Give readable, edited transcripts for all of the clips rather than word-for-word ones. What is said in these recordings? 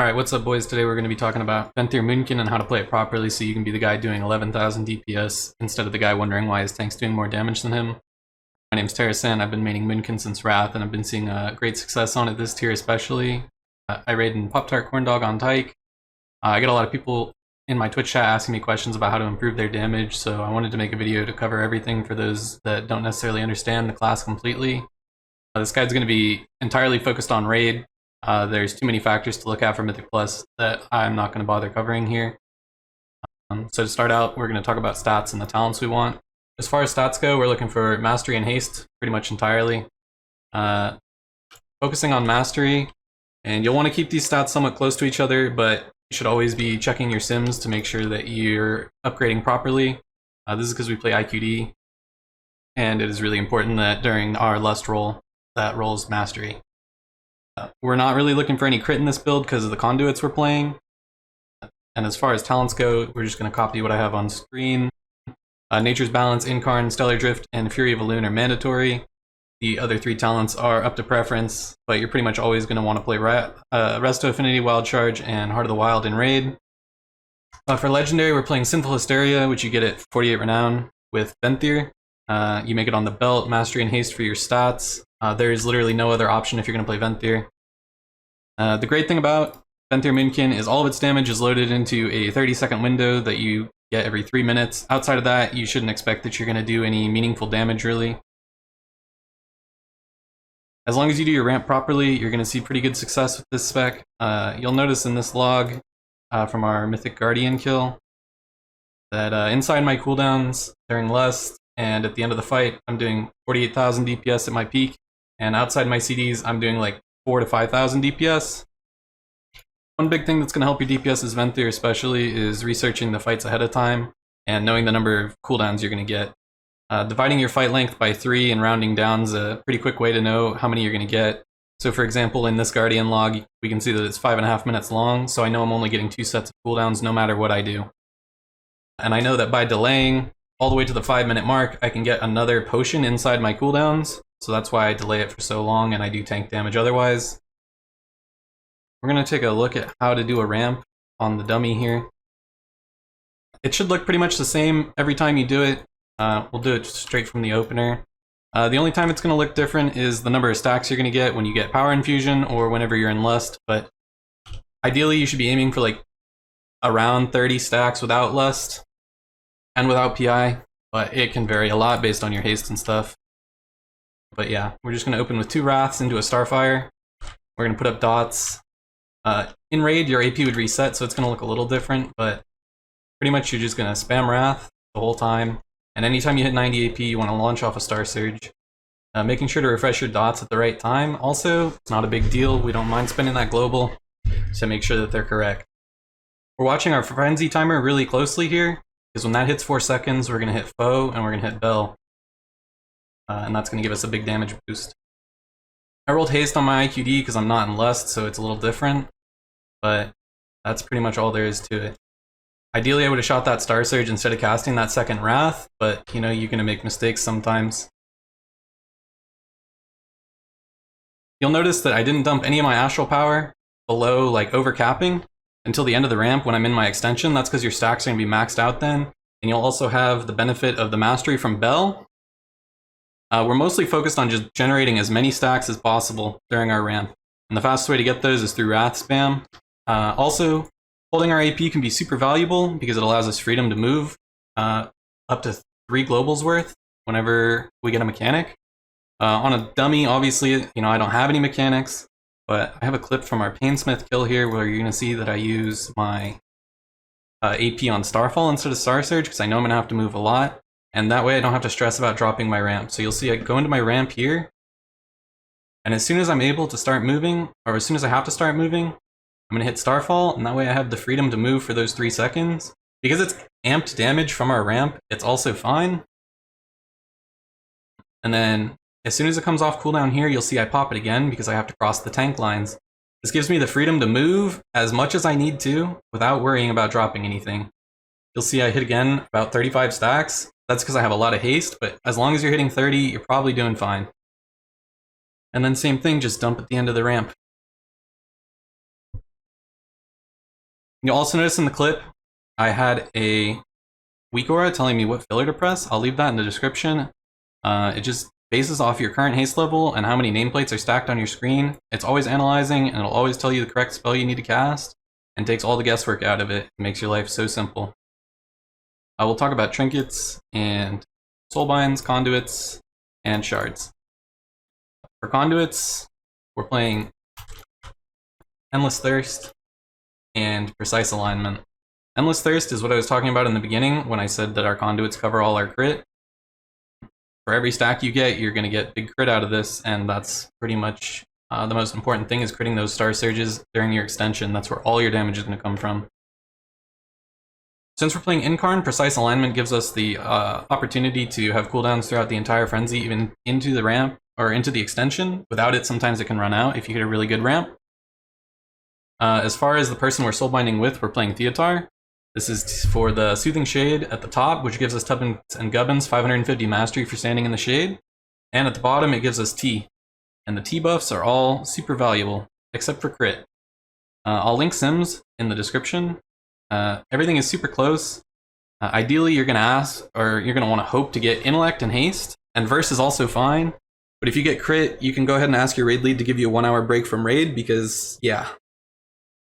Alright, what's up boys? Today we're going to be talking about Venthyr Moonkin and how to play it properly so you can be the guy doing 11,000 DPS instead of the guy wondering why his tank's doing more damage than him. My name's Terrasan, I've been maining Moonkin since Wrath and I've been seeing great success on it this tier especially. I raid in Pop-Tart Corndog on Tyke. I get a lot of people in my Twitch chat asking me questions about how to improve their damage, so I wanted to make a video to cover everything for those that don't necessarily understand the class completely. This guide's going to be entirely focused on raid. There's too many factors to look at for Mythic Plus that I'm not going to bother covering here. So to start out, we're going to talk about stats and the talents we want. As far as stats go, we're looking for Mastery and Haste pretty much entirely. Focusing on Mastery, and you'll want to keep these stats somewhat close to each other, but you should always be checking your sims to make sure that you're upgrading properly. This is because we play IQD, and it is really important that during our Lust roll, that rolls Mastery. We're not really looking for any crit in this build because of the conduits we're playing. And as far as talents go, we're just going to copy what I have on screen. Nature's Balance, Incarn, Stellar Drift, and Fury of Elune are mandatory. The other three talents are up to preference, but you're pretty much always going to want to play Resto Affinity, Wild Charge, and Heart of the Wild in Raid. For Legendary, we're playing Sinful Hysteria, which you get at 48 Renown with Venthyr. You make it on the belt, Mastery and Haste for your stats. There is literally no other option if you're going to play Venthyr. The great thing about Venthyr Moonkin is all of its damage is loaded into a 30-second window that you get every 3 minutes. Outside of that, you shouldn't expect that you're going to do any meaningful damage, really. As long as you do your ramp properly, you're going to see pretty good success with this spec. You'll notice in this log from our Mythic Guardian kill that inside my cooldowns during Lust and at the end of the fight, I'm doing 48,000 DPS at my peak. And outside my CDs, I'm doing like 4,000 to 5,000 DPS. One big thing that's going to help your DPS as Venthyr especially is researching the fights ahead of time and knowing the number of cooldowns you're going to get. Dividing your fight length by 3 and rounding down is a pretty quick way to know how many you're going to get. So for example, in this Guardian log, we can see that it's 5.5 minutes long, so I know I'm only getting 2 sets of cooldowns no matter what I do. And I know that by delaying all the way to the 5-minute mark, I can get another potion inside my cooldowns. So that's why I delay it for so long and I do tank damage otherwise. We're going to take a look at how to do a ramp on the dummy here. It should look pretty much the same every time you do it. We'll do it straight from the opener. The only time it's going to look different is the number of stacks you're going to get when you get Power Infusion or whenever you're in Lust. But ideally you should be aiming for like around 30 stacks without Lust and without PI. But it can vary a lot based on your haste and stuff. But yeah, we're just going to open with 2 Wraths into a Starfire. We're going to put up dots. In Raid, your AP would reset, so it's going to look a little different, but pretty much you're just going to spam Wrath the whole time. And anytime you hit 90 AP, you want to launch off a Star Surge. Making sure to refresh your dots at the right time. Also, it's not a big deal. We don't mind spending that global to make sure that they're correct. We're watching our Frenzy timer really closely here, because when that hits 4 seconds, we're going to hit Foe and we're going to hit Bell. And that's going to give us a big damage boost. I rolled Haste on my IQD because I'm not in Lust, so it's a little different. But that's pretty much all there is to it. Ideally, I would have shot that Star Surge instead of casting that second Wrath, but you know, you're going to make mistakes sometimes. You'll notice that I didn't dump any of my Astral Power below like overcapping until the end of the ramp when I'm in my extension. That's because your stacks are going to be maxed out then. And you'll also have the benefit of the Mastery from Bell. We're mostly focused on just generating as many stacks as possible during our ramp. And the fastest way to get those is through Wrath spam. Also, holding our AP can be super valuable because it allows us freedom to move up to 3 globals worth whenever we get a mechanic. On a dummy, obviously, you know, I don't have any mechanics, but I have a clip from our Painsmith kill here where you're going to see that I use my AP on Starfall instead of Star Surge because I know I'm going to have to move a lot. And that way I don't have to stress about dropping my ramp. So you'll see I go into my ramp here. And as soon as I'm able to start moving, or as soon as I have to start moving, I'm going to hit Starfall. And that way I have the freedom to move for those 3 seconds. Because it's amped damage from our ramp, it's also fine. And then as soon as it comes off cooldown here, you'll see I pop it again because I have to cross the tank lines. This gives me the freedom to move as much as I need to without worrying about dropping anything. You'll see I hit again about 35 stacks. That's because I have a lot of haste, but as long as you're hitting 30, you're probably doing fine. And then same thing, just dump at the end of the ramp. You'll also notice in the clip, I had a weak aura telling me what filler to press. I'll leave that in the description. It just bases off your current haste level and how many nameplates are stacked on your screen. It's always analyzing, and it'll always tell you the correct spell you need to cast, and takes all the guesswork out of it. It makes your life so simple. We'll talk about Trinkets, and Soulbinds, Conduits, and Shards. For Conduits, we're playing Endless Thirst and Precise Alignment. Endless Thirst is what I was talking about in the beginning when I said that our Conduits cover all our crit. For every stack you get, you're going to get big crit out of this, and that's pretty much the most important thing, is critting those Star Surges during your extension. That's where all your damage is going to come from. Since we're playing Incarn, Precise Alignment gives us the opportunity to have cooldowns throughout the entire frenzy, even into the ramp, or into the extension. Without it, sometimes it can run out if you get a really good ramp. As far as the person we're soulbinding with, we're playing Theotar. This is for the Soothing Shade at the top, which gives us Tubbins and Gubbins 550 mastery for standing in the shade. And at the bottom, it gives us T. And the T buffs are all super valuable, except for crit. I'll link Sims in the description. Everything is super close. Ideally, you're going to ask, or you're going to want to hope to get Intellect and Haste, and Verse is also fine. But if you get crit, you can go ahead and ask your raid lead to give you a 1-hour break from raid, because, yeah.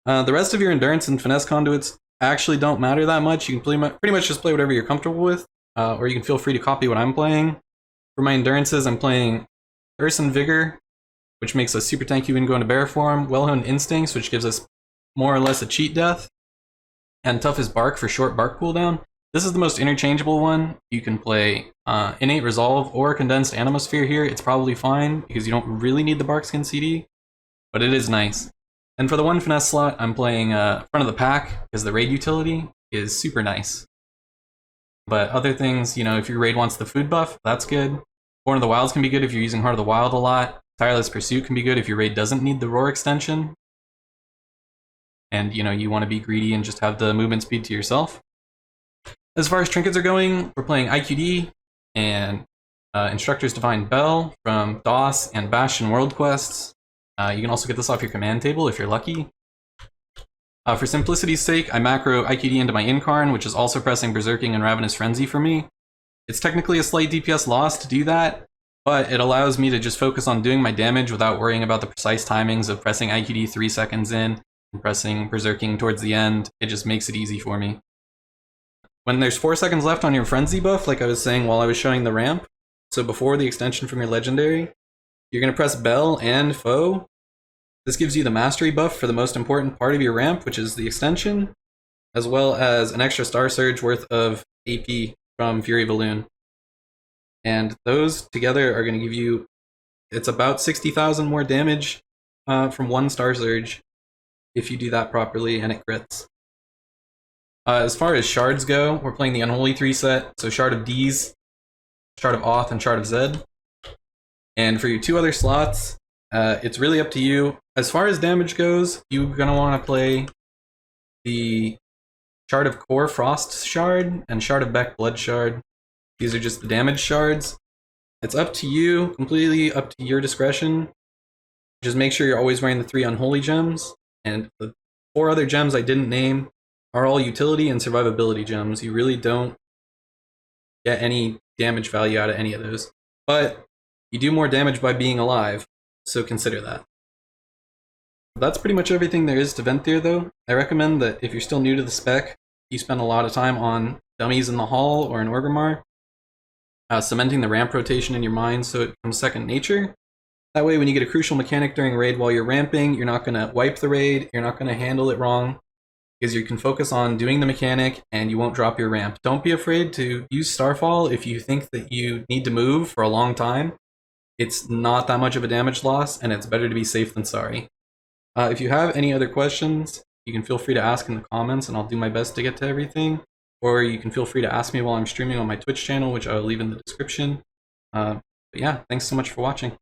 The rest of your Endurance and Finesse Conduits actually don't matter that much. You can pretty much just play whatever you're comfortable with, or you can feel free to copy what I'm playing. For my Endurances, I'm playing Thirst and Vigor, which makes us super tanky when going to bear form, Well-Honed Instincts, which gives us more or less a cheat death, and Tough as Bark for short bark cooldown. This is the most interchangeable one. You can play Innate Resolve or Condensed Animosphere here. It's probably fine, because you don't really need the Barkskin CD, but it is nice. And for the one finesse slot, I'm playing Front of the Pack, because the raid utility is super nice. But other things, you know, if your raid wants the food buff, that's good. Born of the Wilds can be good if you're using Heart of the Wild a lot. Tireless Pursuit can be good if your raid doesn't need the Roar extension. And, you know, you want to be greedy and just have the movement speed to yourself. As far as trinkets are going, we're playing IQD and Instructor's Divine Bell from DOS and Bastion World Quests. You can also get this off your command table if you're lucky. For simplicity's sake, I macro IQD into my Incarn, which is also pressing Berserking and Ravenous Frenzy for me. It's technically a slight DPS loss to do that, but it allows me to just focus on doing my damage without worrying about the precise timings of pressing IQD 3 seconds in and pressing Berserking towards the end. It just makes it easy for me. When there's 4 seconds left on your Frenzy buff, like I was saying while I was showing the ramp, so before the extension from your Legendary, you're going to press Bell and Foe. This gives you the Mastery buff for the most important part of your ramp, which is the extension, as well as an extra Star Surge worth of AP from Fury of Elune. And those together are going to give you, it's about 60,000 more damage from one Star Surge if you do that properly and it crits. As far as shards go, we're playing the Unholy 3 set, so Shard of D's, Shard of Oth, and Shard of Zed. And for your 2 other slots, it's really up to you. As far as damage goes, you're going to want to play the Shard of Core Frost Shard and Shard of Beck Blood Shard. These are just the damage shards. It's up to you, completely up to your discretion. Just make sure you're always wearing the 3 Unholy Gems, and the 4 other gems I didn't name are all utility and survivability gems. You really don't get any damage value out of any of those. But you do more damage by being alive, so consider that. That's pretty much everything there is to Venthyr, though. I recommend that if you're still new to the spec, you spend a lot of time on dummies in the hall or in Orgrimmar, cementing the ramp rotation in your mind so it becomes second nature. That way when you get a crucial mechanic during raid while you're ramping, you're not going to wipe the raid, you're not going to handle it wrong, because you can focus on doing the mechanic and you won't drop your ramp. Don't be afraid to use Starfall if you think that you need to move for a long time. It's not that much of a damage loss, and it's better to be safe than sorry. If you have any other questions, you can feel free to ask in the comments and I'll do my best to get to everything. Or you can feel free to ask me while I'm streaming on my Twitch channel, which I'll leave in the description. But yeah, thanks so much for watching.